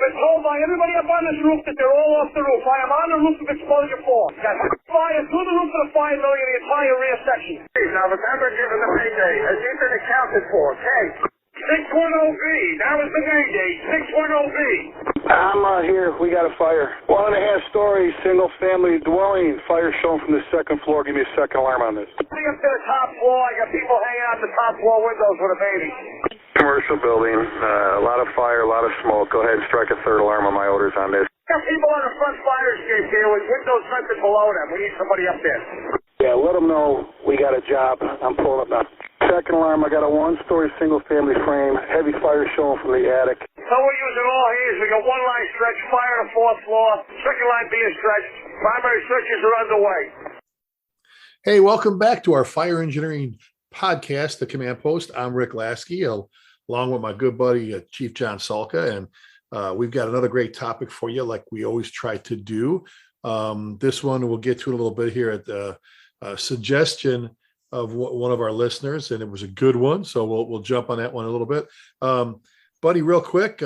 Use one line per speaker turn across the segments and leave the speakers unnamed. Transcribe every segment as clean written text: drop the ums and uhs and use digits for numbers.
been told by everybody up on this roof that they're all off the roof. I am on the roof of exposure 4. Got fire through the roof of the fire building in the entire rear section.
Now remember, given the payday, has he been accounted for? Okay.
610B. That was the payday. 610B.
I'm here. We got a fire. 1.5-story single-family dwelling. Fire shown from the second floor. Give me a second alarm on this.
Up to the top floor. I got people hanging out the top floor windows with a baby.
Commercial building. A lot of fire, a lot of smoke. Go ahead and strike a third alarm on my orders on this.
Got people on the front fire escape here with windows vented below them. We need somebody up there.
Yeah, let them know we got a job. I'm pulling up now. Second alarm, I got a 1-story single-family frame. Heavy fire showing from the attic.
So we're using all hands. We got one line stretch, fire on the 4th floor. Second line being stretched. Primary searches are underway.
Hey, welcome back to our fire engineering podcast, The Command Post. I'm Rick Lasky, along with my good buddy, Chief John Sulka. And we've got another great topic for you, like we always try to do. This one we'll get to a little bit here at the suggestion of one of our listeners, and it was a good one. So we'll jump on that one a little bit. Buddy, real quick,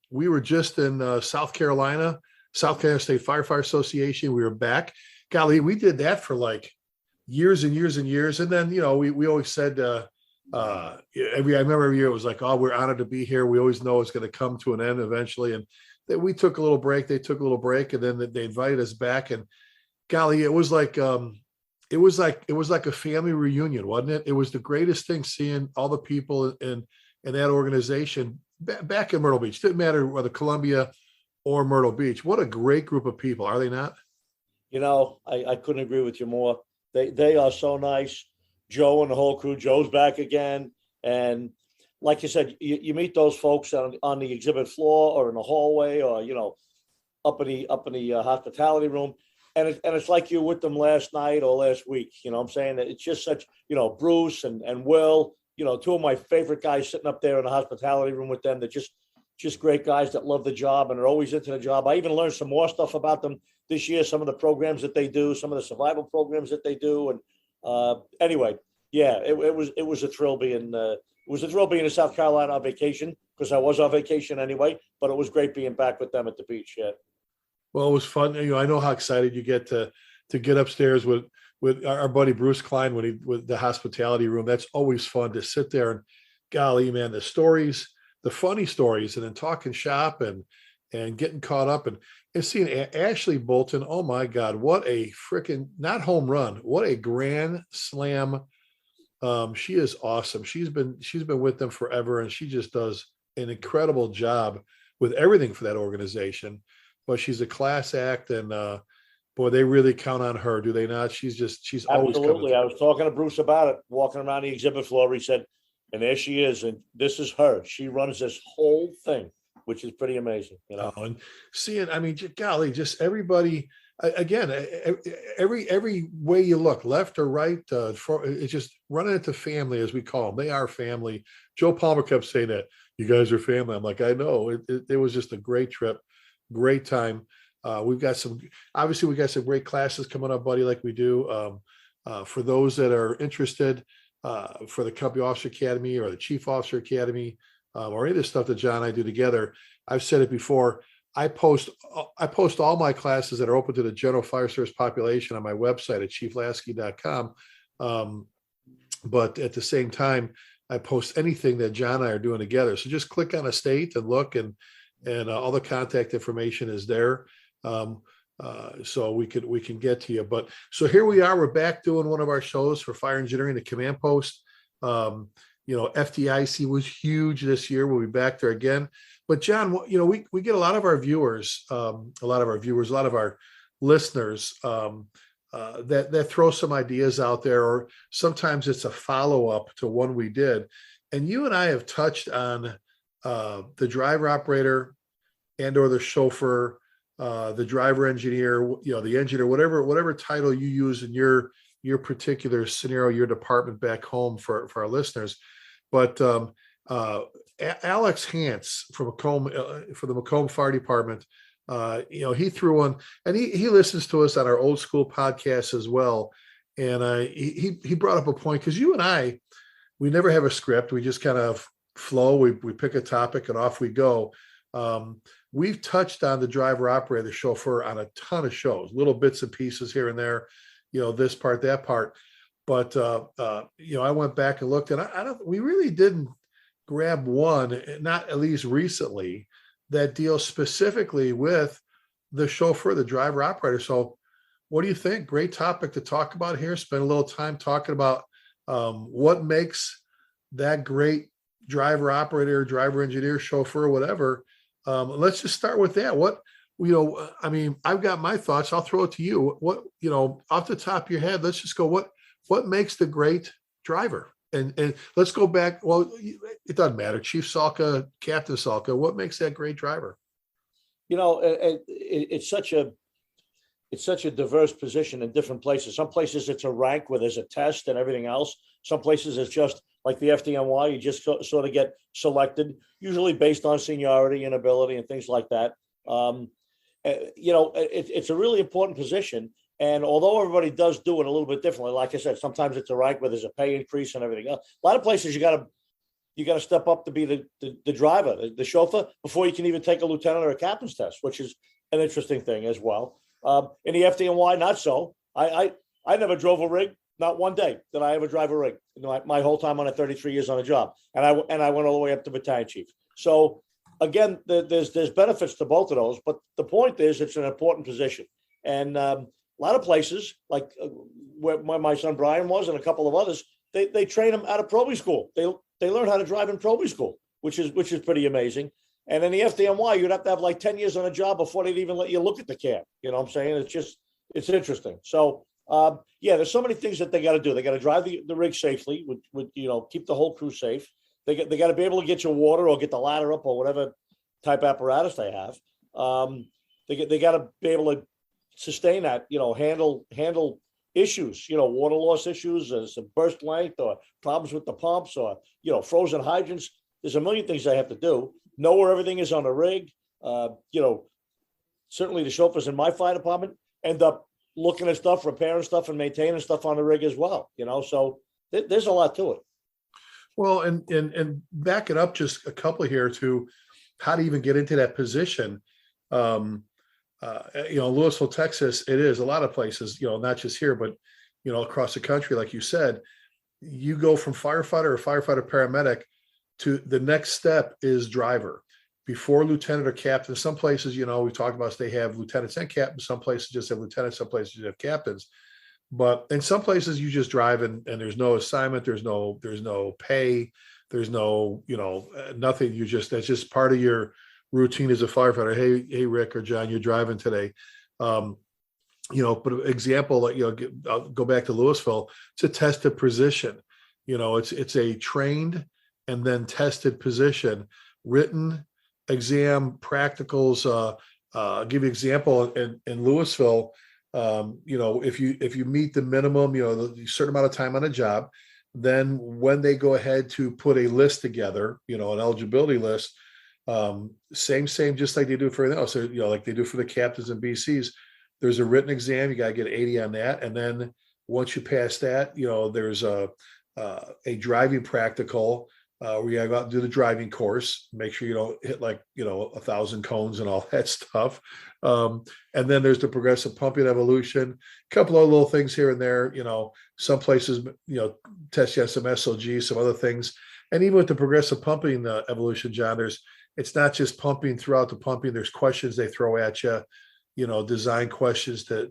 we were just in South Carolina State Firefighter Association. We were back. Golly, we did that for like years and years and years. And then, we always said, I remember every year it was like, oh, we're honored to be here. We always know it's going to come to an end eventually. And we took a little break. They took a little break, and then they invited us back. And golly, it was like a family reunion, wasn't it? It was the greatest thing seeing all the people in that organization back in Myrtle Beach. Didn't matter whether Columbia or Myrtle Beach. What a great group of people, are they not?
I couldn't agree with you more. They are so nice. Joe and the whole crew. Joe's back again, and like you said, you meet those folks on the exhibit floor or in the hallway, or up in the hospitality room. And it's like you were with them last night or last week. I'm saying that it's just such, Bruce and Will, two of my favorite guys sitting up there in the hospitality room with them. They're just great guys that love the job and are always into the job. I even learned some more stuff about them this year, some of the programs that they do, some of the survival programs that they do. And anyway, yeah, it was a thrill being in South Carolina on vacation, because I was on vacation anyway, but it was great being back with them at the beach. Yeah.
Well, it was fun. I know how excited you get to get upstairs with our buddy Bruce Klein with the hospitality room. That's always fun to sit there and, golly, man, the stories, the funny stories, and then talking shop and getting caught up and seeing Ashley Bolton. Oh my God, what a freaking, not home run, what a grand slam. She is awesome. She's been with them forever, and she just does an incredible job with everything for that organization. But she's a class act, and boy, they really count on her, do they not? She's always
absolutely. I was talking to Bruce about it, walking around the exhibit floor. He said, and there she is, and this is her. She runs this whole thing, which is pretty amazing.
And seeing, golly, just everybody. Again, every way you look, left or right, it's just running into family, as we call them. They are family. Joe Palmer kept saying that, you guys are family. I'm like, I know. It was just a great trip. Great time. We got some great classes coming up, buddy, like we do. For those that are interested, for the Company Officer Academy or the Chief Officer Academy, or any of the stuff that John and I do together, I've said it before, I post all my classes that are open to the general fire service population on my website at chieflasky.com. But at the same time, I post anything that John and I are doing together. So just click on a state and look, and all the contact information is there. So we can get to you. But so here we are, we're back doing one of our shows for fire engineering, the Command Post. FDIC was huge this year. We'll be back there again. But John, we get a lot of our viewers, a lot of our listeners that throw some ideas out there, or sometimes it's a follow-up to one we did. And you and I have touched on the driver operator and or the chauffeur, the driver engineer, the engineer, whatever title you use in your particular scenario, your department back home for our listeners. But Alex Hance from the Macomb Fire Department, he threw one, and he listens to us on our old school podcast as well. And he brought up a point, because you and I, we never have a script. We just kind of flow. We pick a topic and off we go. We've touched on the driver operator, the chauffeur on a ton of shows, little bits and pieces here and there, this part, that part. But, I went back and looked, and we really didn't grab one, not at least recently, that deals specifically with the chauffeur, the driver operator. So what do you think? Great topic to talk about here. Spend a little time talking about what makes that great driver operator, driver engineer, chauffeur, whatever. Let's just start with that. I've got my thoughts. I'll throw it to you. What, off the top of your head, let's just go, what makes the great driver? And let's go back. Well, it doesn't matter. Chief Salka, Captain Salka, what makes that great driver?
It's such a diverse position in different places. Some places it's a rank where there's a test and everything else. Some places it's just like the FDNY, you just sort of get selected, usually based on seniority and ability and things like that. It's a really important position. And although everybody does do it a little bit differently, like I said, sometimes it's a rank where there's a pay increase and everything else. A lot of places you got to step up to be the driver, the chauffeur, before you can even take a lieutenant or a captain's test, which is an interesting thing as well. In the FDNY, not so. I never drove a rig, not one day did I ever drive a rig. My whole time on it, 33 years on a job, and I went all the way up to battalion chief. So again, there's benefits to both of those, but the point is it's an important position, and a lot of places like where my son Brian was, and a couple of others, they train them out of Proby school. They learn how to drive in Proby school, which is pretty amazing. And in the FDNY, you'd have to have like 10 years on a job before they'd even let you look at the cab. You know what I'm saying? It's interesting. So, there's so many things that they got to do. They got to drive the rig safely, with keep the whole crew safe. They got to be able to get your water or get the ladder up or whatever type apparatus they have. They got to be able to sustain that, handle issues, water loss issues, some burst length or problems with the pumps or, frozen hydrants. There's a million things they have to do. Know where everything is on the rig. Certainly the chauffeurs in my fire department end up looking at stuff, repairing stuff, and maintaining stuff on the rig as well. So there's a lot to it.
Well, and back it up just a couple here to how to even get into that position. Louisville, Texas, it is a lot of places, not just here, but, across the country, like you said, you go from firefighter or firefighter paramedic to the next step is driver before lieutenant or captain. Some places, we talked about, they have lieutenants and captains. Some places just have lieutenants, some places you have captains, but in some places you just drive and there's no assignment. There's no pay. There's no, nothing. That's just part of your routine as a firefighter. Hey, Rick or John, you're driving today. But example, I'll go back to Louisville. It's a tested position. It's a trained and then tested position, written exam, practicals. I'll give you an example in Louisville. If you meet the minimum, the certain amount of time on a job, then when they go ahead to put a list together, an eligibility list, same, just like they do for everything else. So, like they do for the captains and BCs, there's a written exam. You got to get 80 on that. And then once you pass that, there's a driving practical, where you got to go out and do the driving course, make sure you don't hit 1,000 cones and all that stuff. And then there's the progressive pumping evolution, a couple of little things here and there, some places, test you on some SOG, some other things. And even with the progressive pumping evolution, John, it's not just pumping throughout the pumping. There's questions they throw at you, design questions to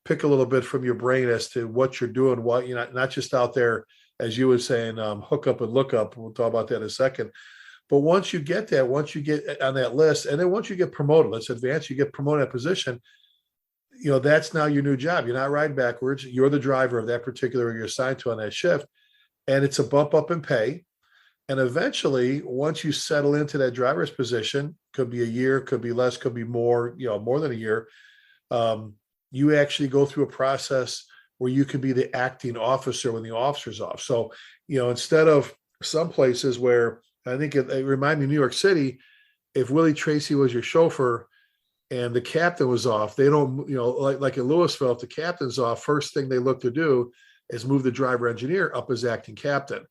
pick a little bit from your brain as to what you're doing, what you're not just out there, as you were saying, hook up and look up. We'll talk about that in a second. But once you get on that list, and then once you get promoted, let's advance, you get promoted that position, that's now your new job. You're not riding backwards. You're the driver of that particular you're assigned to on that shift. And it's a bump up in pay. And eventually, once you settle into that driver's position, could be a year, could be less, could be more, more than a year, you actually go through a process where you can be the acting officer when the officer's off. So, instead of some places where, I think it reminded me of New York City, if Willie Tracy was your chauffeur and the captain was off, they don't, like in Louisville, if the captain's off, first thing they look to do is move the driver engineer up as acting captain.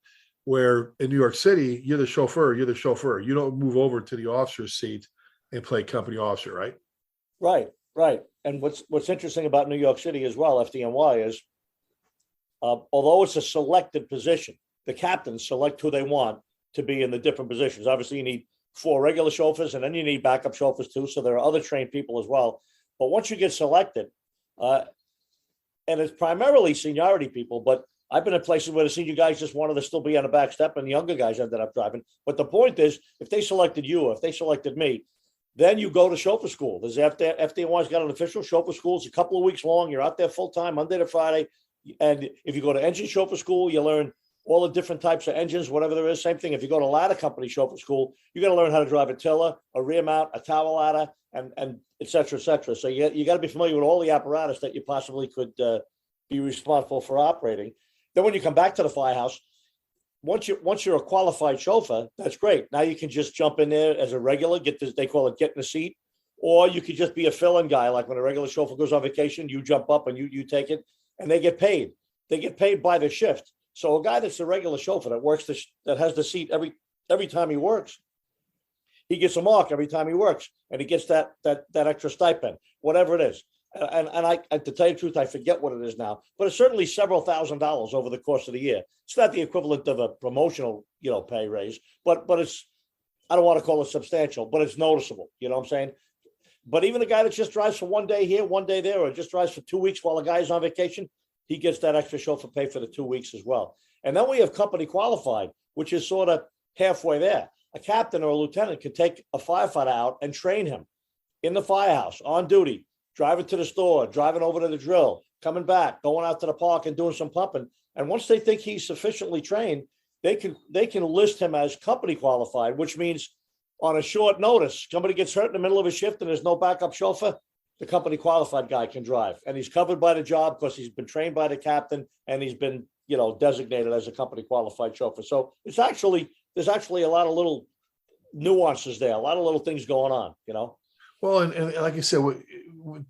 Where in New York City, you're the chauffeur. You're the chauffeur. You don't move over to the officer's seat and play company officer, right?
Right, right. And what's interesting about New York City as well, FDNY, is although it's a selected position, the captains select who they want to be in the different positions. Obviously, you need 4 regular chauffeurs, and then you need backup chauffeurs too. So there are other trained people as well. But once you get selected, and it's primarily seniority people, but I've been in places where the senior guys just wanted to still be on the back step and the younger guys ended up driving. But the point is, if they selected you, or if they selected me, then you go to chauffeur school. There's FDNY's got an official chauffeur school. It's a couple of weeks long. You're out there full time, Monday to Friday. And if you go to engine chauffeur school, you learn all the different types of engines, whatever there is. Same thing. If you go to ladder company chauffeur school, you got to learn how to drive a tiller, a rear mount, a tower ladder, and et cetera, et cetera. So you got to be familiar with all the apparatus that you possibly could be responsible for operating. Then when you come back to the firehouse, once you're a qualified chauffeur, that's great. Now you can just jump in there as a regular, they call it getting a seat, or you could just be a fill-in guy. Like when a regular chauffeur goes on vacation, you jump up and you take it, and they get paid. They get paid by the shift. So a guy that's a regular chauffeur that works that has the seat every time he works, he gets a mark every time he works, and he gets that extra stipend, whatever it is. And I, to tell you the truth, I forget what it is now, but it's certainly several $1,000s over the course of the year. It's not the equivalent of a promotional, pay raise, but it's, I don't want to call it substantial, but it's noticeable. You know what I'm saying? But even a guy that just drives for one day here, one day there, or just drives for 2 weeks while a guy is on vacation, he gets that extra chauffeur pay for the 2 weeks as well. And then we have company qualified, which is sort of halfway there. A captain or a lieutenant could take a firefighter out and train him in the firehouse on duty, driving to the store, driving over to the drill, coming back, going out to the park and doing some pumping. And once they think he's sufficiently trained, they can list him as company qualified, which means on a short notice, somebody gets hurt in the middle of a shift and there's no backup chauffeur, the company qualified guy can drive. And he's covered by the job because he's been trained by the captain and he's been, designated as a company qualified chauffeur. So there's actually a lot of little nuances there, a lot of little things going on,
Well, and like I said,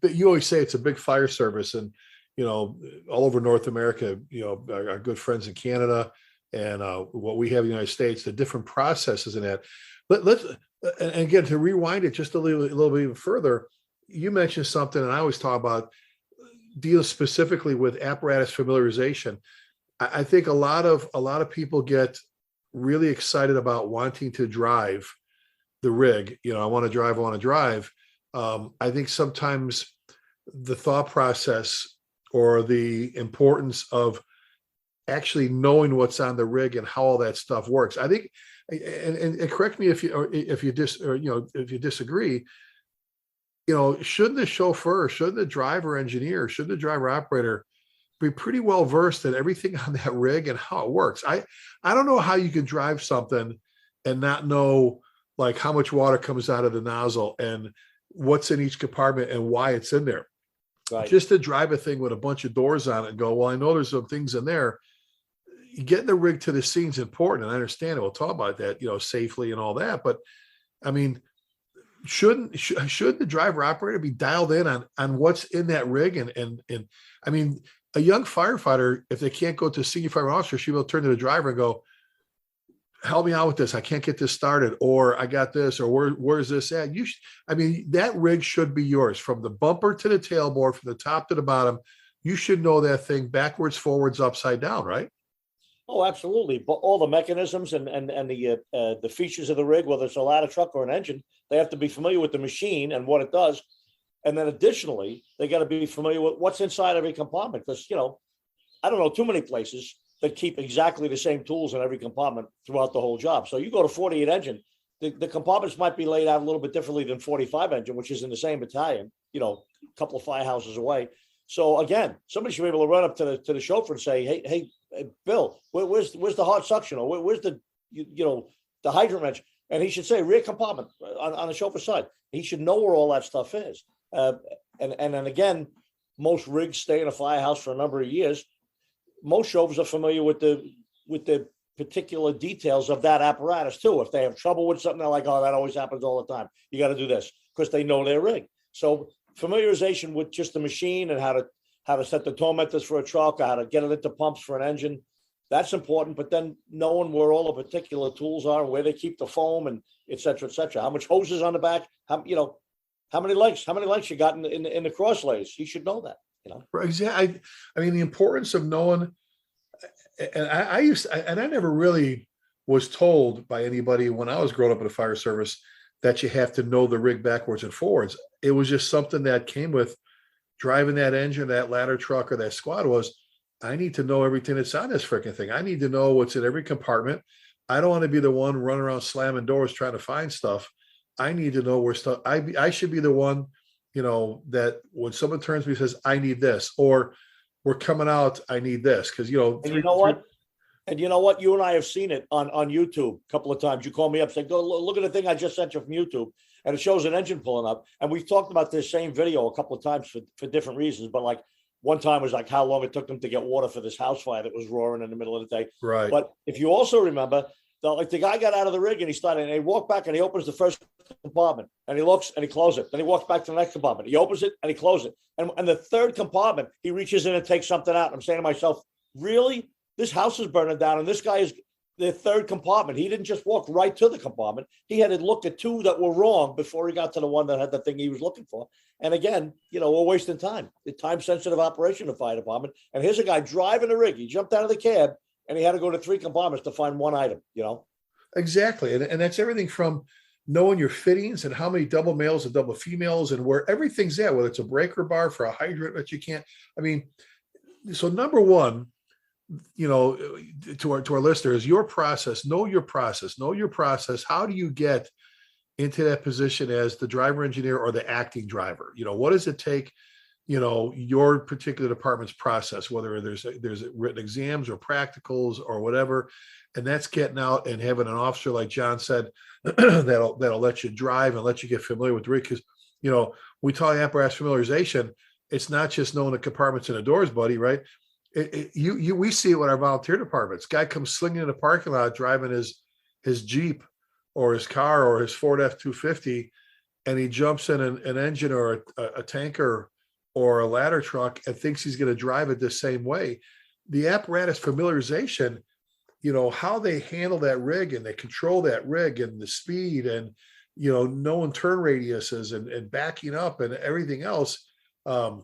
you always say it's a big fire service, and all over North America, our good friends in Canada and what we have in the United States, the different processes in that. Let's and again, to rewind it just a little bit even further, you mentioned something, and I always talk about deal specifically with apparatus familiarization. I think a lot of people get really excited about wanting to drive the rig. I want to drive. I think sometimes the thought process or the importance of actually knowing what's on the rig and how all that stuff works. I think, and correct me if you disagree. Should the chauffeur, should the driver engineer, should the driver operator be pretty well versed in everything on that rig and how it works? I don't know how you can drive something and not know like how much water comes out of the nozzle and what's in each compartment and why it's in there. Right. Just to drive a thing with a bunch of doors on it and go, well, I know there's some things in there. Getting the rig to the scene is important, and I understand it. We'll talk about that, safely and all that. But I mean, should the driver operator be dialed in on what's in that rig? And I mean, a young firefighter, if they can't go to a senior fire officer, she will turn to the driver and go, help me out with this. I can't get this started, or I got this, or where's this at? That rig should be yours from the bumper to the tailboard, from the top to the bottom. You should know that thing backwards, forwards, upside down, right?
Oh, absolutely. But all the mechanisms and the features of the rig, whether it's a ladder truck or an engine, they have to be familiar with the machine and what it does. And then additionally, they got to be familiar with what's inside every compartment. Because, I don't know too many places that keep exactly the same tools in every compartment throughout the whole job. So you go to 48 engine, the compartments might be laid out a little bit differently than 45 engine, which is in the same battalion, a couple of firehouses away. So again, somebody should be able to run up to the chauffeur and say, hey, Bill, where's the hard suction, or where's the the hydrant wrench? And he should say rear compartment on the chauffeur's side. He should know where all that stuff is. And then again, most rigs stay in a firehouse for a number of years. Most chauffeurs are familiar with the particular details of that apparatus too. If they have trouble with something, they're like, oh, that always happens all the time. You got to do this, because they know their rig. So familiarization with just the machine and how to set the tormentors for a truck, or how to get it into pumps for an engine. That's important, but then knowing where all the particular tools are and where they keep the foam and et cetera, et cetera. How much hose is on the back? How many legs you got in the cross lays? You should know that,
Exactly. I mean, the importance of knowing, and I never really was told by anybody when I was growing up in the fire service that you have to know the rig backwards and forwards. It was just something that came with driving that engine, that ladder truck, or that squad. Was I need to know everything that's on this freaking thing. I need to know what's in every compartment. I don't want to be the one running around slamming doors trying to find stuff. I need to know where stuff. I should be the one, that when someone turns to me and says, "I need this," or "We're coming out, I need this," because
And you know what? You and I have seen it on YouTube a couple of times. You call me up, say, "Go look at the thing I just sent you from YouTube," and it shows an engine pulling up. And we've talked about this same video a couple of times for different reasons, but like one time was like how long it took them to get water for this house fire that was roaring in the middle of the day.
Right.
But if you also remember, the guy got out of the rig and he walked back and he opens the first compartment and he looks and he closes it. Then he walks back to the next compartment. He opens it and he closes it. And the third compartment, he reaches in and takes something out. And I'm saying to myself, really? This house is burning down and this guy is the third compartment. He didn't just walk right to the compartment. He had to look at two that were wrong before he got to the one that had the thing he was looking for. And again, we're wasting time. The time-sensitive operation of the fire department. And here's a guy driving the rig. He jumped out of the cab and he had to go to 3 compartments to find one item,
Exactly. And that's everything from knowing your fittings and how many double males and double females and where everything's at, whether it's a breaker bar for a hydrant that you can't. I mean, so number one, to our listeners, your process, know your process. How do you get into that position as the driver engineer or the acting driver? What does it take, your particular department's process, whether there's written exams or practicals or whatever, and that's getting out and having an officer, like John said, that'll let you drive and let you get familiar with the rig. Because, we talk apparatus familiarization. It's not just knowing the compartments and the doors, buddy, right? We see it with our volunteer departments. Guy comes slinging in the parking lot driving his Jeep or his car or his Ford F-250, and he jumps in an engine or a tanker or a ladder truck and thinks he's going to drive it the same way. The apparatus familiarization, how they handle that rig and they control that rig and the speed and, knowing turn radiuses and backing up and everything else, the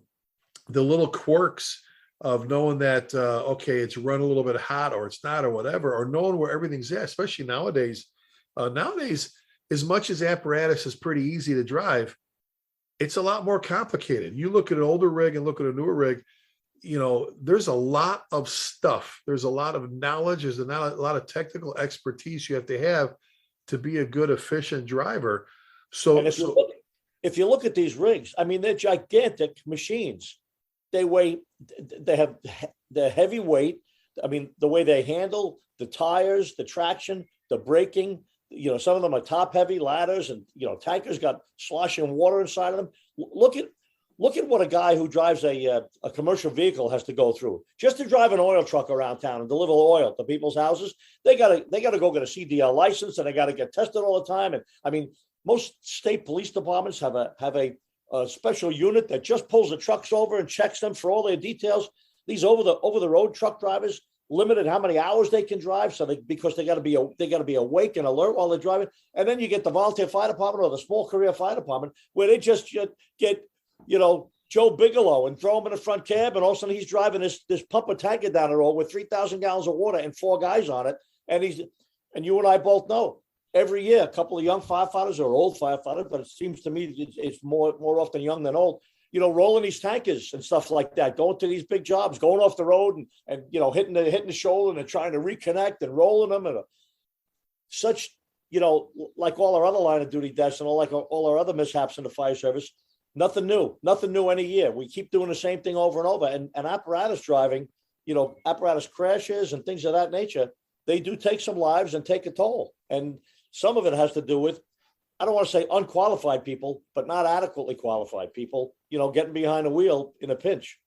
little quirks of knowing that, okay, it's run a little bit hot or it's not or whatever, or knowing where everything's at, especially nowadays. Nowadays, as much as apparatus is pretty easy to drive, it's a lot more complicated. You look at an older rig and look at a newer rig, there's a lot of stuff. There's a lot of knowledge. There's a lot of technical expertise you have to be a good, efficient driver. So
if you look at these rigs, I mean, they're gigantic machines. They're heavy weight. I mean, the way they handle the tires, the traction, the braking, some of them are top heavy ladders and, tankers got sloshing water inside of them. Look at what a guy who drives a commercial vehicle has to go through just to drive an oil truck around town and deliver oil to people's houses. They got to go get a CDL license and they got to get tested all the time. And I mean, most state police departments have a special unit that just pulls the trucks over and checks them for all their details. These over the road truck drivers limited how many hours they can drive, because they got to be awake and alert while they're driving. And then you get the volunteer fire department or the small career fire department where they just get Joe Bigelow and throw him in the front cab, and all of a sudden he's driving this pumper tanker down the road with 3,000 gallons of water and 4 guys on it. And you and I both know every year a couple of young firefighters or old firefighters, but it seems to me it's more often young than old, rolling these tankers and stuff like that, going to these big jobs, going off the road and hitting the shoulder and trying to reconnect and rolling them and such, like all our other line of duty deaths and all our other mishaps in the fire service. Nothing new any year. We keep doing the same thing over and over. And apparatus driving, apparatus crashes and things of that nature, they do take some lives and take a toll. And some of it has to do with, I don't want to say unqualified people, but not adequately qualified people, getting behind the wheel in a pinch,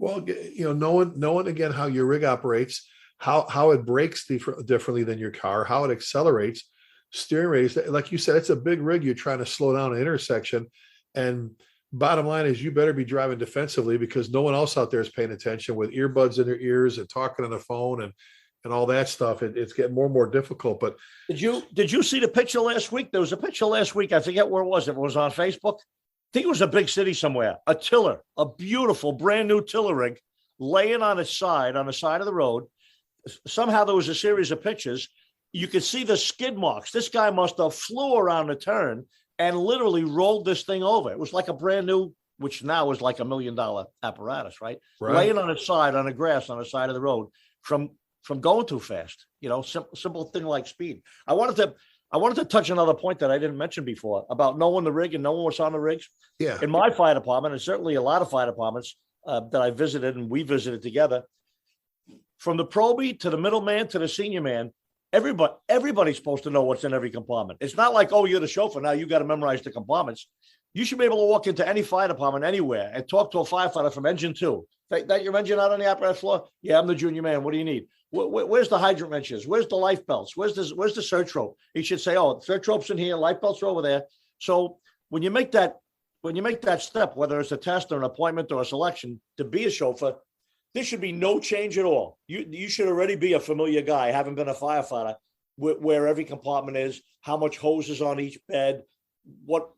Well, knowing again how your rig operates, how it brakes differently than your car, how it accelerates, steering radius. Like you said, it's a big rig. You're trying to slow down an intersection. And bottom line is you better be driving defensively because no one else out there is paying attention with earbuds in their ears and talking on the phone. And, and all that stuff. It's getting more and more difficult. But
did you see the picture last week? There was a picture last week. I forget where it was. It was on Facebook. I think it was a big city somewhere. A tiller, a beautiful brand new tiller rig, laying on its side on the side of the road. Somehow there was a series of pictures. You could see the skid marks. This guy must have flew around the turn and literally rolled this thing over. It was like a brand new, which now is like $1 million apparatus, right? Laying on its side on the grass on the side of the road from going too fast. Simple thing like speed. I wanted to touch another point that I didn't mention before about knowing the rig and knowing what's on the rigs.
Yeah.
In my fire department, and certainly a lot of fire departments that I visited and we visited together, from the probie to the middleman to the senior man, everybody's supposed to know what's in every compartment. It's not like, oh, you're the chauffeur, now you got to memorize the compartments. You should be able to walk into any fire department anywhere and talk to a firefighter from engine 2. That your engine out on the apparatus floor? Yeah, I'm the junior man. What do you need? Where's the hydrant wrenches? Where's the life belts? Where's the search rope? He should say, oh, search rope's in here, life belts are over there. So when you make that step, whether it's a test or an appointment or a selection to be a chauffeur, there should be no change at all. You should already be a familiar guy, having been a firefighter, where every compartment is, how much hose is on each bed, what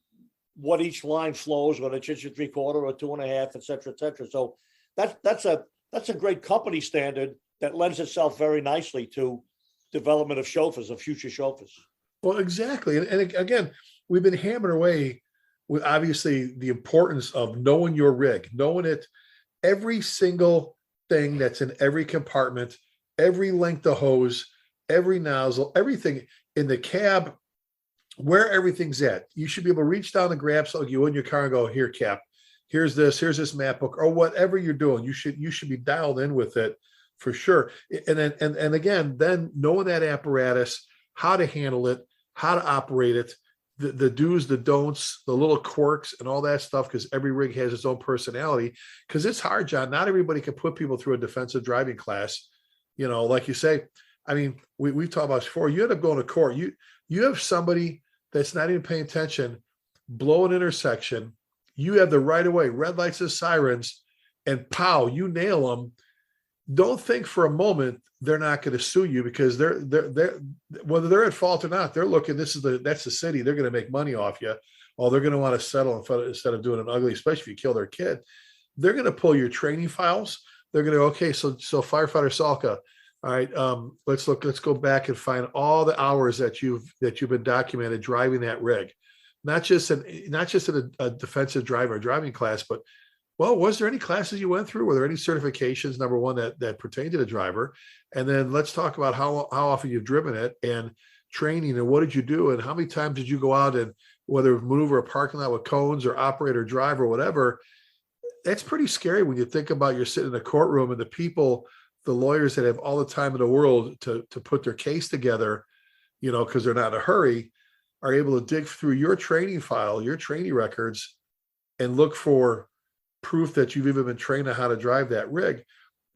each line flows, whether it's 1 3/4 or 2.5, et cetera, et cetera. So that's a great company standard that lends itself very nicely to development of chauffeurs, of future chauffeurs.
Well, exactly. And again, we've been hammering away with obviously the importance of knowing your rig, knowing it, every single thing that's in every compartment, every length of hose, every nozzle, everything in the cab, where everything's at. You should be able to reach down and grab something you in your car and go, here, Cap, here's this map book, or whatever you're doing. You should be dialed in with it for sure. And then then knowing that apparatus, how to handle it, how to operate it, the do's, the don'ts, the little quirks and all that stuff, because every rig has its own personality. Because it's hard, John. Not everybody can put people through a defensive driving class. Like you say, I mean, we've talked about this before. You end up going to court. You have somebody that's not even paying attention, blow an intersection. You have the right of way, red lights and sirens, and pow, you nail them. Don't think for a moment they're not going to sue you, because they're whether they're at fault or not, they're looking, that's the city, they're going to make money off you. Or they're going to want to settle instead of doing an ugly, especially if you kill their kid. They're going to pull your training files. They're going to, okay, so firefighter Salka, all right, let's go back and find all the hours that you've been documented driving that rig, not just in a defensive driver driving class, but well, was there any classes you went through? Were there any certifications, number one, that pertain to the driver? And then let's talk about how often you've driven it and training, and what did you do, and how many times did you go out and whether maneuver a parking lot with cones or operate or drive or whatever. That's pretty scary when you think about you're sitting in a courtroom and the lawyers that have all the time in the world to put their case together, because they're not in a hurry, are able to dig through your training file, your training records, and look for proof that you've even been trained on how to drive that rig.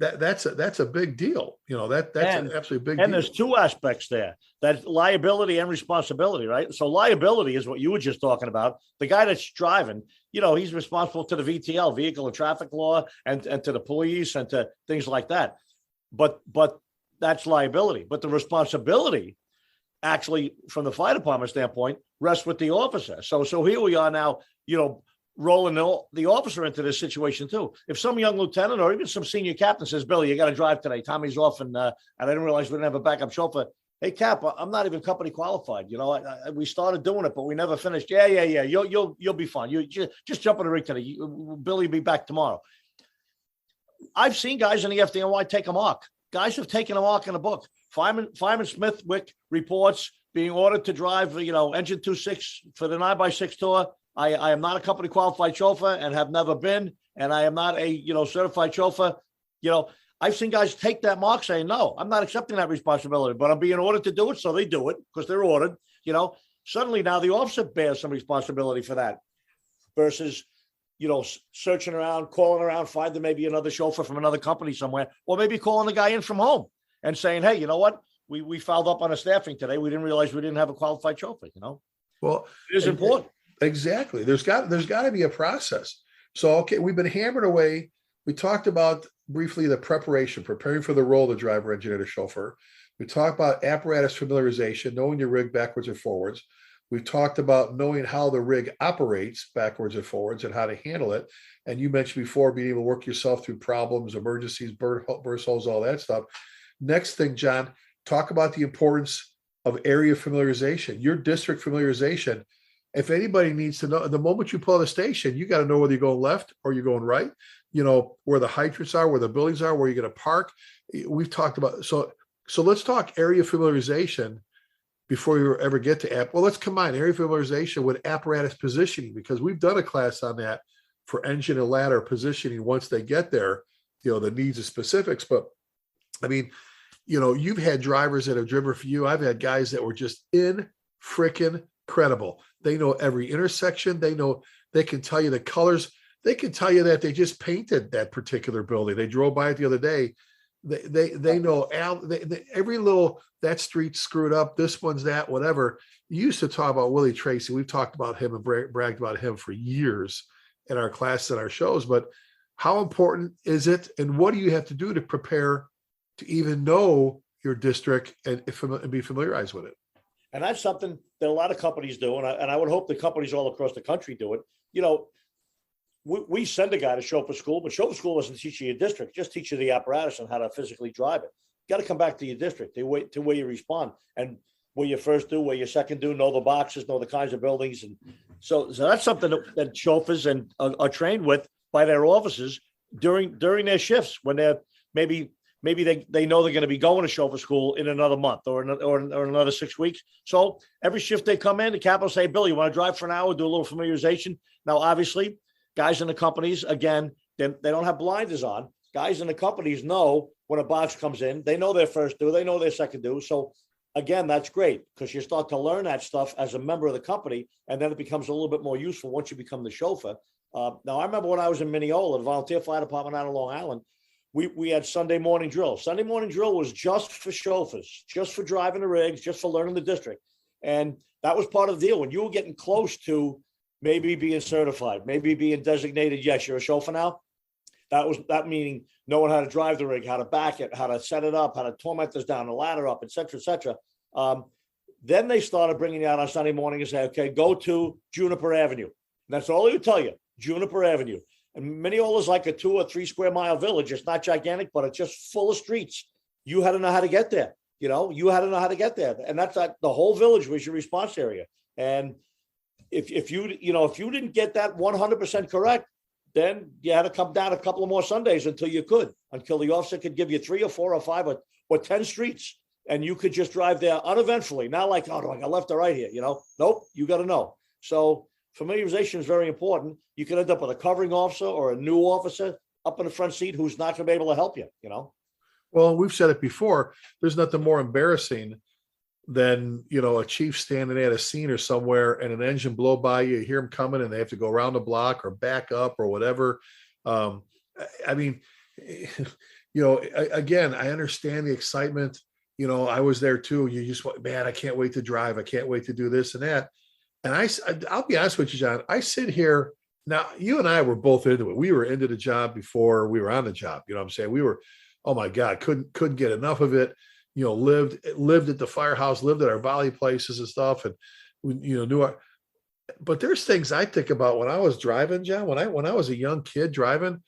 That's a big deal. That's an absolutely big deal.
And there's two aspects there: that liability and responsibility, right? So liability is what you were just talking about. The guy that's driving, he's responsible to the VTL, vehicle and traffic law, and to the police and to things like that. But that's liability. But the responsibility, actually, from the fire department standpoint, rests with the officer. So here we are now, rolling the officer into this situation too. If some young lieutenant or even some senior captain says, Billy, you got to drive today, Tommy's off, and I didn't realize we didn't have a backup chauffeur. Hey, Cap, I'm not even company qualified. We started doing it, but we never finished. Yeah. You'll be fine. You just jump in the rig today. Billy will be back tomorrow. I've seen guys in the FDNY take a mark. Guys have taken a mark in a book. Fireman Smithwick reports being ordered to drive, engine 26 for the 9x6 tour. I am not a company qualified chauffeur and have never been, and I am not a, certified chauffeur. I've seen guys take that mark saying, no, I'm not accepting that responsibility, but I'm being ordered to do it. So they do it because they're ordered, Suddenly now the officer bears some responsibility for that versus, searching around, calling around, finding maybe another chauffeur from another company somewhere, or maybe calling the guy in from home and saying, hey, you know what? We fouled up on a staffing today. We didn't realize we didn't have a qualified chauffeur,
Well,
it is important.
Exactly. There's got to be a process. So, okay, we've been hammering away We talked about briefly the preparation, preparing for the role of the driver, engineer, the chauffeur. We talked about apparatus familiarization, knowing your rig backwards and forwards. We've talked about knowing how the rig operates backwards and forwards and how to handle it. And you mentioned before being able to work yourself through problems, emergencies, burst holes, all that stuff. Next thing, John, talk about the importance of area familiarization, your district familiarization. If anybody needs to know, the moment you pull out of the station, you got to know whether you're going left or you're going right, you know, where the hydrants are, where the buildings are, where you're going to park. We've talked about, so let's talk area familiarization before you ever get to app. Well, let's combine area familiarization with apparatus positioning, because we've done a class on that for engine and ladder positioning once they get there, you know, the needs and specifics. But I mean, you know, you've had drivers that have driven for you. I've had guys that were just freaking credible. They know every intersection. They know, they can tell you the colors. They can tell you that they just painted that particular building. They drove by it the other day. They know every little, that street's screwed up. This one's that, whatever. You used to talk about Willie Tracy. We've talked about him and bragged about him for years in our classes and our shows. But how important is it? And what do you have to do to prepare to even know your district and be familiarized with it?
And that's something that a lot of companies do. And I would hope the companies all across the country do it. You know, we send a guy to chauffeur school, but chauffeur school doesn't teach you your district, just teach you the apparatus and how to physically drive it. You got to come back to your district, to where you respond, and where you first do, where you second do, know the boxes, know the kinds of buildings. And so that's something that chauffeurs are trained with by their officers during their shifts, when they're maybe they know they're going to be going to chauffeur school in another month or another 6 weeks. So every shift they come in, the captain will say, Bill, you want to drive for an hour, do a little familiarization? Now, obviously, guys in the companies, again, they don't have blinders on. Guys in the companies know when a box comes in. They know their first due. They know their second due. So, again, that's great, because you start to learn that stuff as a member of the company, and then it becomes a little bit more useful once you become the chauffeur. Now, I remember when I was in Mineola, the volunteer fire department out of Long Island, we had Sunday morning drill. Sunday morning drill was just for chauffeurs, just for driving the rigs, just for learning the district. And that was part of the deal. When you were getting close to maybe being certified, maybe being designated, yes, you're a chauffeur now. That meaning knowing how to drive the rig, how to back it, how to set it up, how to torment this down, the ladder up, et cetera, et cetera. Then they started bringing you out on Sunday morning and say, okay, go to Juniper Avenue. And that's all they would tell you, Juniper Avenue. And Mineola is like a 2 or 3 square mile village. It's not gigantic, but it's just full of streets. You had to know how to get there. You know, you had to know how to get there. And that's the whole village was your response area. And if you didn't get that 100% correct, then you had to come down a couple of more Sundays until the officer could give you 3 or 4 or 5 or 10 streets, and you could just drive there uneventfully. Not like, oh, do I got left or right here? You know, nope, you got to know. So familiarization is very important. You could end up with a covering officer or a new officer up in the front seat who's not going to be able to help you, you know?
Well, we've said it before. There's nothing more embarrassing than, you know, a chief standing at a scene or somewhere and an engine blow by you hear them coming and they have to go around the block or back up or whatever. I mean, you know, again, I understand the excitement. You know, I was there too. You just want, man, I can't wait to drive. I can't wait to do this and that. And I'll be honest with you, John, I sit here now, you and I were both into it. We were into the job before we were on the job. You know what I'm saying? We were, oh my God, couldn't get enough of it. You know, lived at the firehouse, lived at our volley places and stuff. And we, you know, but there's things I think about when I was driving, John, when I was a young kid driving,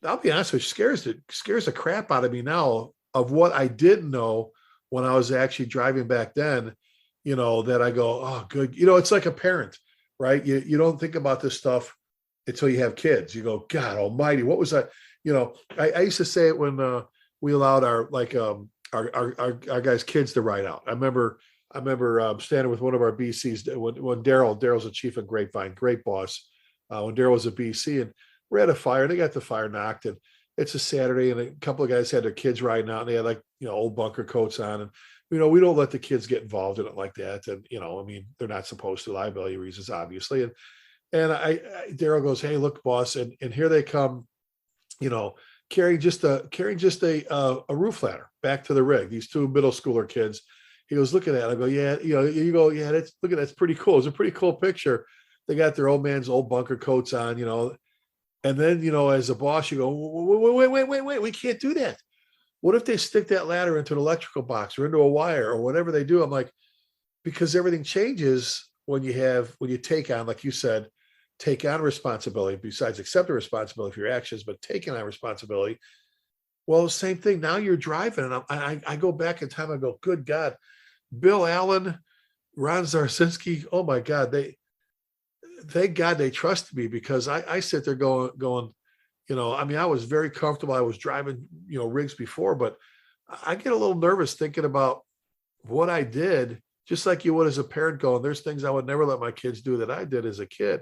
I'll be honest with you, scares the crap out of me now of what I didn't know when I was actually driving back then, you know, that I go, oh, good. You know, it's like a parent, right? You don't think about this stuff until you have kids. You go, God almighty, what was that? You know, I used to say it when we allowed our guys' kids to ride out. I remember standing with one of our BCs when Daryl's a chief of Grapevine, great boss. When Daryl was a BC, and we're at a fire, they got the fire knocked, and it's a Saturday, and a couple of guys had their kids riding out, and they had, like, you know, old bunker coats on, and you know, we don't let the kids get involved in it like that, and you know, I mean, they're not supposed to, liability reasons, obviously, and Daryl goes, hey, look, boss, and here they come, you know, carrying just a roof ladder back to the rig. These 2 middle schooler kids. He goes, look at that. I go, yeah, you know, you go, yeah, look at that's pretty cool. It's a pretty cool picture. They got their old man's old bunker coats on, you know. And then, as a boss, you go, wait, we can't do that. What if they stick that ladder into an electrical box or into a wire or whatever they do? I'm like, because everything changes when you take on, like you said, take on responsibility, besides accept the responsibility for your actions, but taking on responsibility. Well, same thing. Now you're driving, and I go back in time. I go, good God, Bill Allen, Ron Zarzinski. Oh my God, thank God they trusted me, because I sit there going, I was very comfortable. I was driving, rigs before, but I get a little nervous thinking about what I did, just like you would as a parent going, there's things I would never let my kids do that I did as a kid.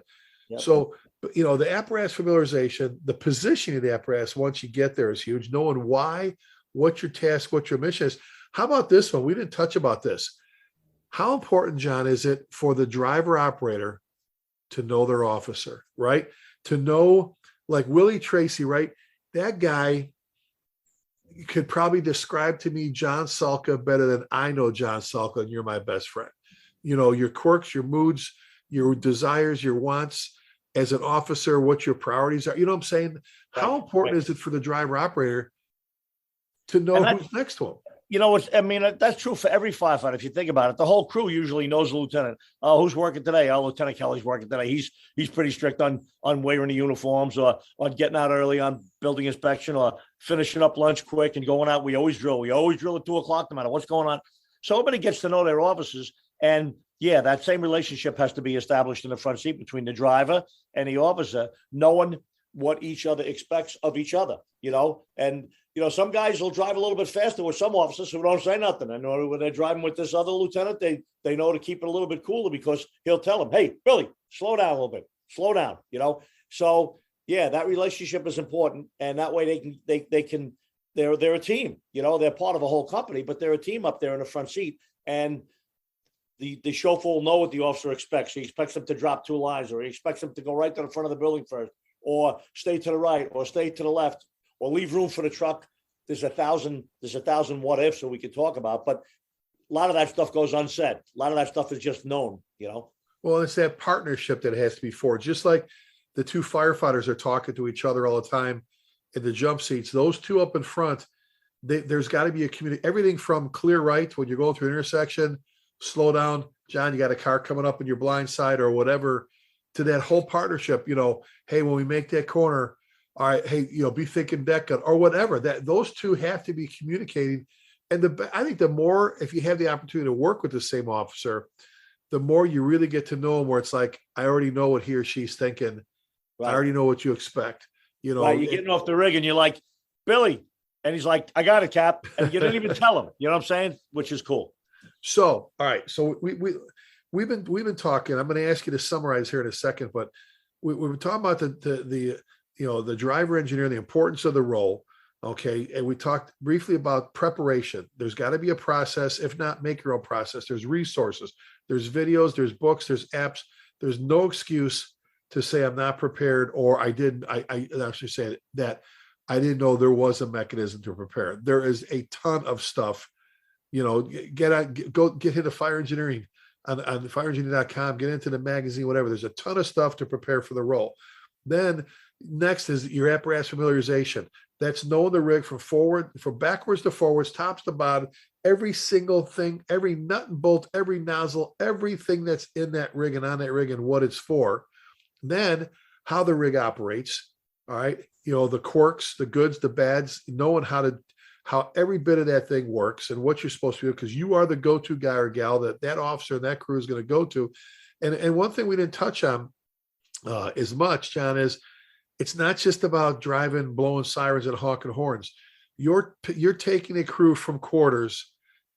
Yep. So, the apparatus familiarization, the positioning of the apparatus once you get there is huge. Knowing why, what your task, what your mission is. How about this one? We didn't touch about this. How important, John, is it for the driver operator to know their officer, right? To know, like Willie Tracy, right? That guy could probably describe to me John Sulka better than I know John Sulka, and you're my best friend. Your quirks, your moods, your desires, your wants as an officer, what your priorities are. You know what I'm saying? How important is it for the driver operator to know who's next to him?
That's true for every firefighter. If you think about it, the whole crew usually knows the lieutenant. Oh, who's working today? Oh, Lieutenant Kelly's working today. He's pretty strict on wearing the uniforms, or on getting out early on building inspection, or finishing up lunch quick and going out. We always drill. We always drill at 2:00, no matter what's going on. So everybody gets to know their officers. And yeah, that same relationship has to be established in the front seat between the driver and the officer, knowing what each other expects of each other, and some guys will drive a little bit faster with some officers who don't say nothing. I know when they're driving with this other lieutenant, they know to keep it a little bit cooler, because he'll tell them, hey, Billy, slow down a little bit, slow down, So yeah, that relationship is important. And that way they're a team, they're part of a whole company, but they're a team up there in the front seat. And the chauffeur will know what the officer expects. He expects them to drop 2 lines, or he expects them to go right to the front of the building first, or stay to the right, or stay to the left, or leave room for the truck. There's a thousand what ifs that we could talk about, but a lot of that stuff goes unsaid. A lot of that stuff is just known,
Well, it's that partnership that has to be forged. Just like the two firefighters are talking to each other all the time in the jump seats, those two up in front, there's got to be a community. Everything from clear right when you're going through an intersection, slow down, John, you got a car coming up in your blind side or whatever, to that whole partnership, hey, when we make that corner, all right, hey, be thinking deck or whatever, that those two have to be communicating. And I think the more, if you have the opportunity to work with the same officer, the more you really get to know him, where it's like, I already know what he or she's thinking. Right. I already know what you expect.
Right, you're getting off the rig and you're like, Billy, and he's like, I got it, Cap. And you didn't even tell him, you know what I'm saying? Which is cool.
So, all right. So we've been talking. I'm going to ask you to summarize here in a second, but we've been talking about the driver engineer, the importance of the role. Okay. And we talked briefly about preparation. There's got to be a process. If not, make your own process. There's resources, there's videos, there's books, there's apps. There's no excuse to say I'm not prepared, or I actually say that I didn't know there was a mechanism to prepare. There is a ton of stuff. Get into fire engineering on fireengineering.com, get into the magazine, whatever. There's a ton of stuff to prepare for the role. Then next is your apparatus familiarization. That's knowing the rig from backwards to forwards, tops to bottom, every single thing, every nut and bolt, every nozzle, everything that's in that rig and on that rig and what it's for. Then how the rig operates. All right. The quirks, the goods, the bads, knowing how every bit of that thing works and what you're supposed to do, because you are the go-to guy or gal that officer and that crew is going to go to. And one thing we didn't touch on as much, John, is it's not just about driving, blowing sirens and honking horns. You're taking a crew from quarters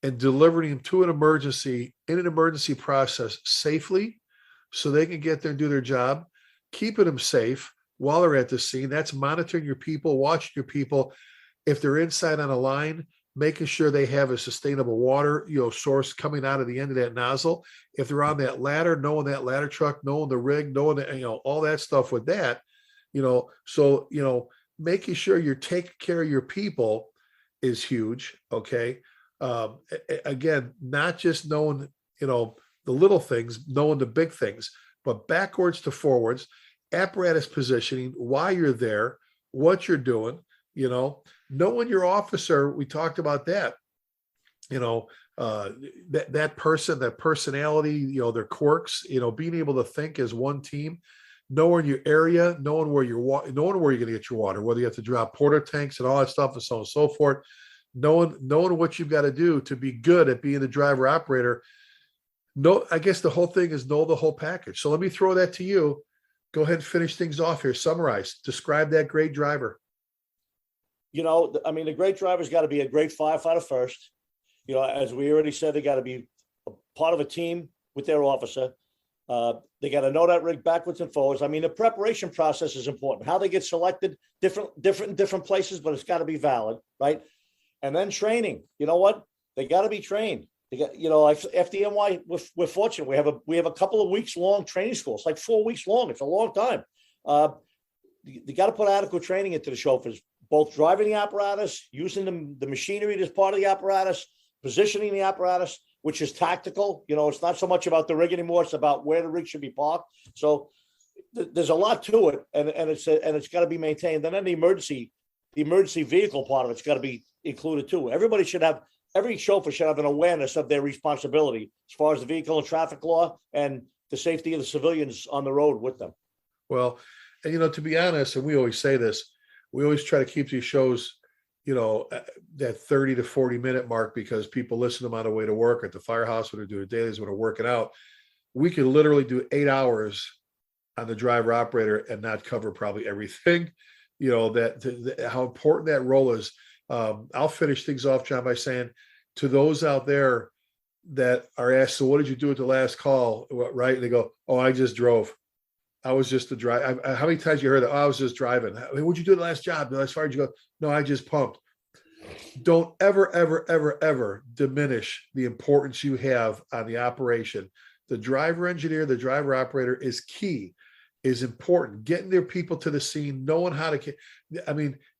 and delivering them to an emergency in an emergency process safely, so they can get there and do their job, keeping them safe while they're at the scene. That's monitoring your people, watching your people. If they're inside on a line, making sure they have a sustainable water, source coming out of the end of that nozzle. If they're on that ladder, knowing that ladder truck, knowing the rig, knowing that, all that stuff with that, so, making sure you're taking care of your people is huge. Okay. Again, not just knowing, the little things, knowing the big things, but backwards to forwards. apparatus positioning, why you're there, what you're doing, knowing your officer. We talked about that, that person, that personality, their quirks, being able to think as one team, knowing your area, knowing where you're going to get your water, whether you have to drop porta tanks and all that stuff and so on and so forth, knowing what you've got to do to be good at being the driver operator. I guess the whole thing is know the whole package. So let me throw that to you. Go ahead and finish things off here. Summarize, describe that great driver.
The great driver's got to be a great firefighter first. As we already said, they got to be a part of a team with their officer. They got to know that rig backwards and forwards. The preparation process is important. How they get selected, different places, but it's got to be valid, right? And then training. You know what? They got to be trained. They got, FDNY. We're fortunate. We have a couple of weeks long training schools, like 4 weeks long. It's a long time. You got to put adequate training into the chauffeurs, both driving the apparatus, using the machinery as part of the apparatus, positioning the apparatus, which is tactical. It's not so much about the rig anymore. It's about where the rig should be parked. So there's a lot to it, and it's got to be maintained. And then the emergency vehicle part of it's got to be included too. Every chauffeur should have an awareness of their responsibility as far as the vehicle and traffic law and the safety of the civilians on the road with them.
Well, and to be honest, and we always say this, we always try to keep these shows, that 30 to 40 minute mark, because people listen to them on the way to work, at the firehouse, when they're doing dailies, when they're working out. We could literally do 8 hours on the driver operator and not cover probably everything, how important that role is. I'll finish things off, John, by saying to those out there that are asked, so what did you do at the last call? Right. And they go, oh, I just drove. I was just a drive. How many times you heard that? Oh, I was just driving. What'd you do the last job? As far as you go, no, I just pumped. Don't ever, ever, ever, ever diminish the importance you have on the operation. The driver engineer, the driver operator is key, is important. Getting their people to the scene, knowing how to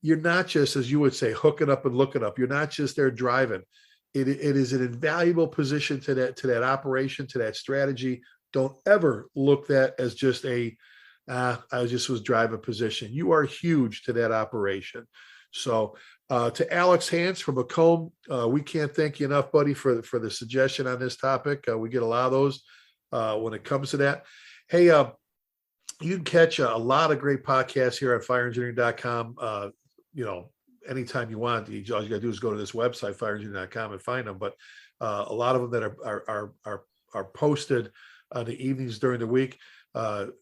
you're not just, as you would say, hooking up and looking up. You're not just there driving. It is an invaluable position to that operation, to that strategy. Don't ever look that as just I just was driving position. You are huge to that operation. So to Alex Hans from Macomb, we can't thank you enough, buddy, for the suggestion on this topic. We get a lot of those when it comes to that. Hey, you can catch a lot of great podcasts here at fireengineering.com. Anytime you want, all you got to do is go to this website, fireengineering.com, and find them. But a lot of them that are posted on the evenings during the week.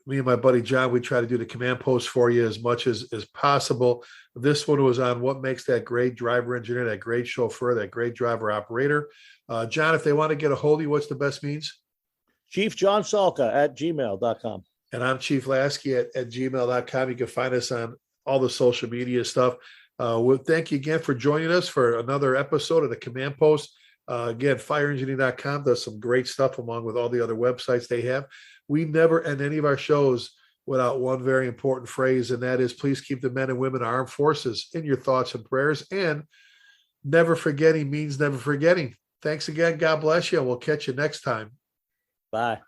Me and my buddy John, we try to do the command post for you as much as possible. This one was on what makes that great driver engineer, that great chauffeur, that great driver operator. John, if they want to get a hold of you, what's the best means?
Chief John Salka at gmail.com.
And I'm Chief Lasky at gmail.com. You can find us on all the social media stuff. Well, thank you again for joining us for another episode of the Command Post. Again, fireengineering.com does some great stuff along with all the other websites they have. We never end any of our shows without one very important phrase, and that is please keep the men and women of armed forces in your thoughts and prayers. And never forgetting means never forgetting. Thanks again. God bless you. We'll catch you next time.
Bye.